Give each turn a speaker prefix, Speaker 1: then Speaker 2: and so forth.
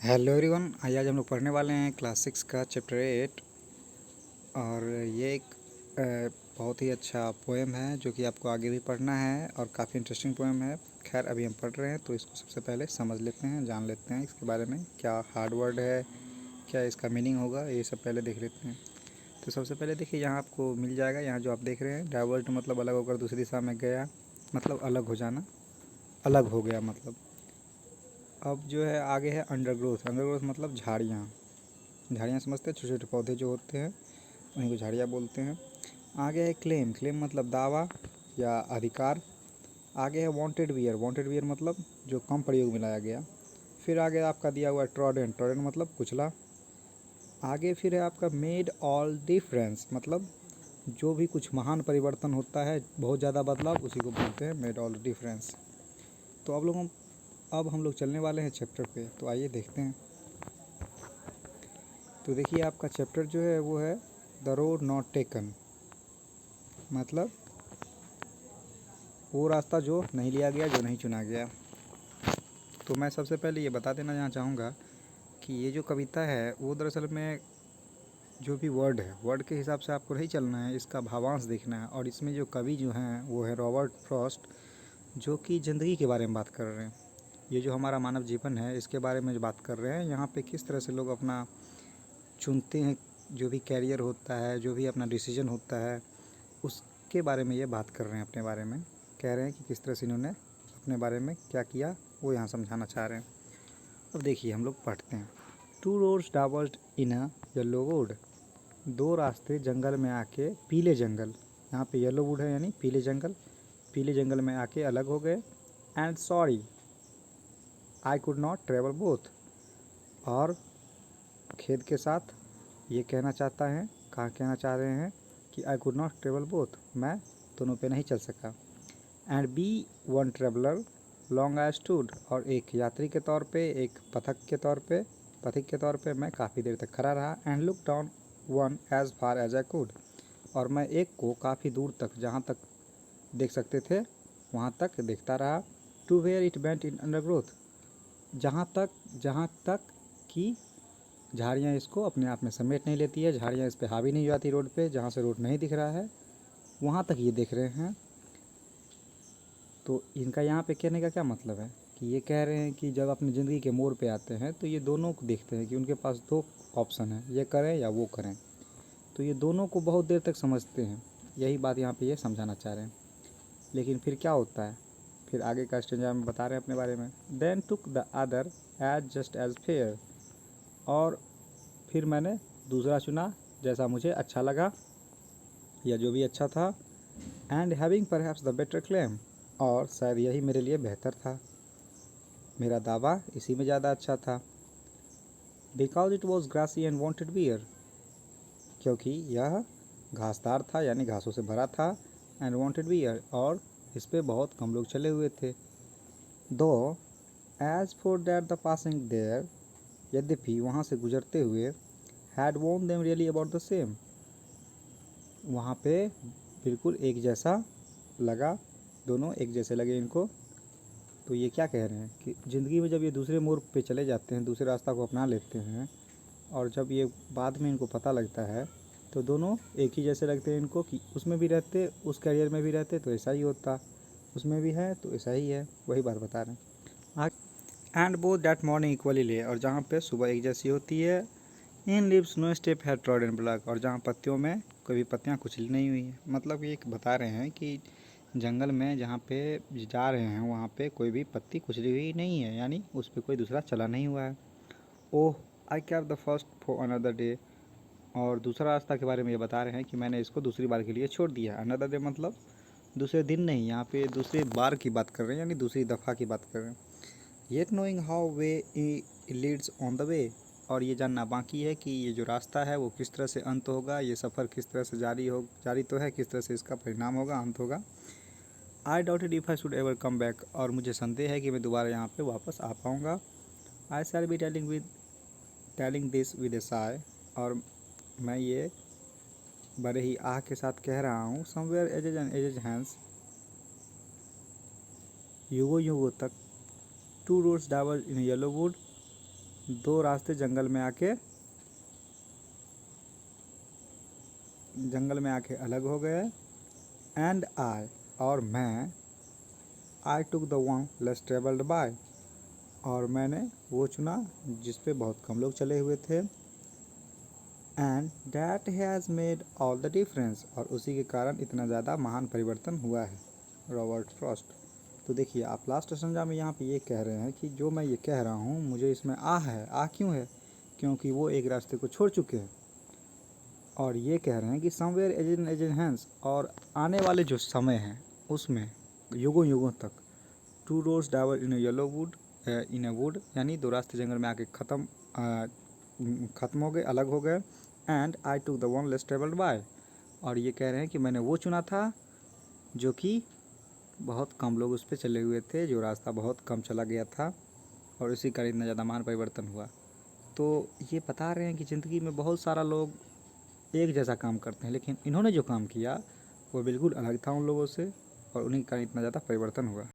Speaker 1: Hello everyone. आज हम लोग पढ़ने वाले हैं क्लास 6 का चैप्टर 8। और ये एक बहुत ही अच्छा पोएम है जो कि आपको आगे भी पढ़ना है और काफ़ी इंटरेस्टिंग पोएम है। खैर अभी हम पढ़ रहे हैं तो इसको सबसे पहले समझ लेते हैं, जान लेते हैं इसके बारे में, क्या हार्ड वर्ड है, क्या इसका मीनिंग होगा, ये सब पहले देख लेते हैं। तो सबसे पहले देखिए, यहाँ आपको मिल जाएगा, यहाँ जो आप देख रहे हैं डाइवर्ट मतलब अलग होकर दूसरी दिशा में गया, मतलब अलग हो जाना, अलग हो गया मतलब। अब जो है आगे है अंडरग्रोथ। अंडरग्रोथ मतलब झाड़ियाँ। झाड़ियाँ समझते हैं, छोटे छोटे पौधे जो होते हैं उन्हीं को झाड़ियाँ बोलते हैं। आगे है क्लेम। क्लेम मतलब दावा या अधिकार। आगे है वांटेड वियर। वांटेड वियर मतलब जो कम प्रयोग में लाया गया। फिर आगे आपका दिया हुआ है ट्रॉडन। ट्रॉडन मतलब कुचला। आगे फिर है आपका मेड ऑल डिफरेंस, मतलब जो भी कुछ महान परिवर्तन होता है, बहुत ज़्यादा बदलाव, उसी को बोलते हैं मेड ऑल डिफरेंस। तो अब हम लोग चलने वाले हैं चैप्टर पे, तो आइए देखते हैं। तो देखिए आपका चैप्टर जो है वो है द रोड नॉट टेकन, मतलब वो रास्ता जो नहीं लिया गया, जो नहीं चुना गया। तो मैं सबसे पहले ये बता देना यहाँ चाहूँगा कि ये जो कविता है वो दरअसल में जो भी वर्ड है, वर्ड के हिसाब से आपको नहीं चलना है, इसका भावांश देखना है। और इसमें जो कवि जो हैं वो है रॉबर्ट फ्रॉस्ट, जो कि ज़िंदगी के बारे में बात कर रहे हैं। ये जो हमारा मानव जीवन है इसके बारे में जो बात कर रहे हैं, यहाँ पे किस तरह से लोग अपना चुनते हैं, जो भी कैरियर होता है, जो भी अपना डिसीजन होता है, उसके बारे में ये बात कर रहे हैं। अपने बारे में कह रहे हैं कि किस तरह से इन्होंने अपने बारे में क्या किया, वो यहाँ समझाना चाह रहे हैं। अब देखिए हम लोग पढ़ते हैं। टू रोड्स डाइवर्स्ड इन अ येलो वुड। दो रास्ते जंगल में आके, पीले जंगल, यहाँ पे येलो वुड है यानी पीले जंगल, पीले जंगल में आके अलग हो गए। And sorry I could not travel both. और खेद के साथ ये कहना चाहता है, कहाँ कहना चाह रहे हैं कि I could not travel both, मैं दोनों पे नहीं चल सका। And be one traveller long I stood. और एक यात्री के तौर पे, एक पथिक के तौर पे मैं काफ़ी देर तक खड़ा रहा। And look down one as far as I could. और मैं एक को काफ़ी दूर तक, जहाँ तक देख सकते थे वहाँ तक देखता रहा। To where it bent in undergrowth. जहाँ तक कि झाड़ियाँ इसको अपने आप में समेट नहीं लेती है, झाड़ियाँ इस पर हावी नहीं हो जाती रोड पे, जहाँ से रोड नहीं दिख रहा है वहाँ तक ये देख रहे हैं। तो इनका यहाँ पे कहने का क्या मतलब है कि ये कह रहे हैं कि जब अपनी ज़िंदगी के मोड़ पे आते हैं तो ये दोनों को देखते हैं कि उनके पास दो ऑप्शन है, ये करें या वो करें। तो ये दोनों को बहुत देर तक समझते हैं, यही बात यहाँ पे ये समझाना चाह रहे हैं। लेकिन फिर क्या होता है, फिर आगे का स्टेंजा में बता रहे हैं अपने बारे में। Then took the other as just as fair. और फिर मैंने दूसरा चुना जैसा मुझे अच्छा लगा, या जो भी अच्छा था। And having perhaps the better claim. और शायद यही मेरे लिए बेहतर था, मेरा दावा इसी में ज़्यादा अच्छा था। Because it was grassy and wanted wear. क्योंकि यह घासदार था यानी घासों से भरा था। एंड वॉन्टेड बियर, और इस पर बहुत कम लोग चले हुए थे। Though as for that the passing there. यद्यपि वहाँ से गुजरते हुए, had worn them really about the same. वहाँ पे बिल्कुल एक जैसा लगा, दोनों एक जैसे लगे इनको। तो ये क्या कह रहे हैं कि ज़िंदगी में जब ये दूसरे मोड़ पे चले जाते हैं, दूसरे रास्ता को अपना लेते हैं, और जब ये बाद में इनको पता लगता है तो दोनों एक ही जैसे लगते हैं इनको, कि उसमें भी रहते, उस करियर में भी रहते तो ऐसा ही होता, उसमें भी है तो ऐसा ही है, वही बात बता रहे हैं। And both that morning equally ले। और जहाँ पे सुबह एक जैसी होती है। इन लिव्स नो स्टेप है ट्रॉडन ब्लॉक। और जहाँ पत्तियों में कभी पत्तियाँ कुचली नहीं हुई हैं। मतलब ये बता रहे हैं कि जंगल में जहाँ पे जा रहे हैं वहाँ पे कोई भी पत्ती कुचली हुई नहीं है, यानी उस पर कोई दूसरा चला नहीं हुआ है। Oh I kept the first for another day. और दूसरा रास्ता के बारे में ये बता रहे हैं कि मैंने इसको दूसरी बार के लिए छोड़ दिया। अनदर डे मतलब दूसरे दिन नहीं, यहाँ पे दूसरे बार की बात कर रहे हैं, यानी दूसरी दफ़ा की बात कर रहे हैं। Yet knowing how way Leeds on the way. और ये जानना बाकी है कि ये जो रास्ता है वो किस तरह से अंत होगा, ये सफ़र किस तरह से जारी तो है, किस तरह से इसका परिणाम होगा, अंत होगा। आई doubted if I should ever come back. और मुझे संदेह है कि मैं दोबारा यहाँ पे वापस आ पाऊँगा। I shall be telling this with a sigh. और मैं ये बड़े ही आह के साथ कह रहा हूँ। Somewhere ages and ages hence, युगों युगों तक। Two roads diverge in yellow wood. दो रास्ते जंगल में आके अलग हो गए। एंड आई, और मैं, I took the one less travelled by, और मैंने वो चुना जिस पे बहुत कम लोग चले हुए थे। And that has made all the difference, और उसी के कारण इतना ज़्यादा महान परिवर्तन हुआ है। Robert Frost. तो देखिए आप लास्ट संज्ञा में यहाँ पे ये कह रहे हैं कि जो मैं ये कह रहा हूँ मुझे इसमें आ क्यों है, क्योंकि वो एक रास्ते को छोड़ चुके हैं। और ये कह रहे हैं कि समवेयर एज इन हैंड्स, और आने वाले जो समय हैं उसमें युगों युगों तक, two roads diverge in yellow wood in a wood, यानी दो रास्ते जंगल में आके ख़त्म हो गए, अलग हो गए। And I took the one less travelled by, और ये कह रहे हैं कि मैंने वो चुना था जो कि बहुत कम लोग उस पर चले हुए थे, जो रास्ता बहुत कम चला गया था, और इसी कारण इतना ज़्यादा महान परिवर्तन हुआ। तो ये बता रहे हैं कि ज़िंदगी में बहुत सारा लोग एक जैसा काम करते हैं, लेकिन इन्होंने जो काम किया वो बिल्कुल अलग था उन लोगों से, और उन्हीं के कारण इतना ज़्यादा परिवर्तन हुआ।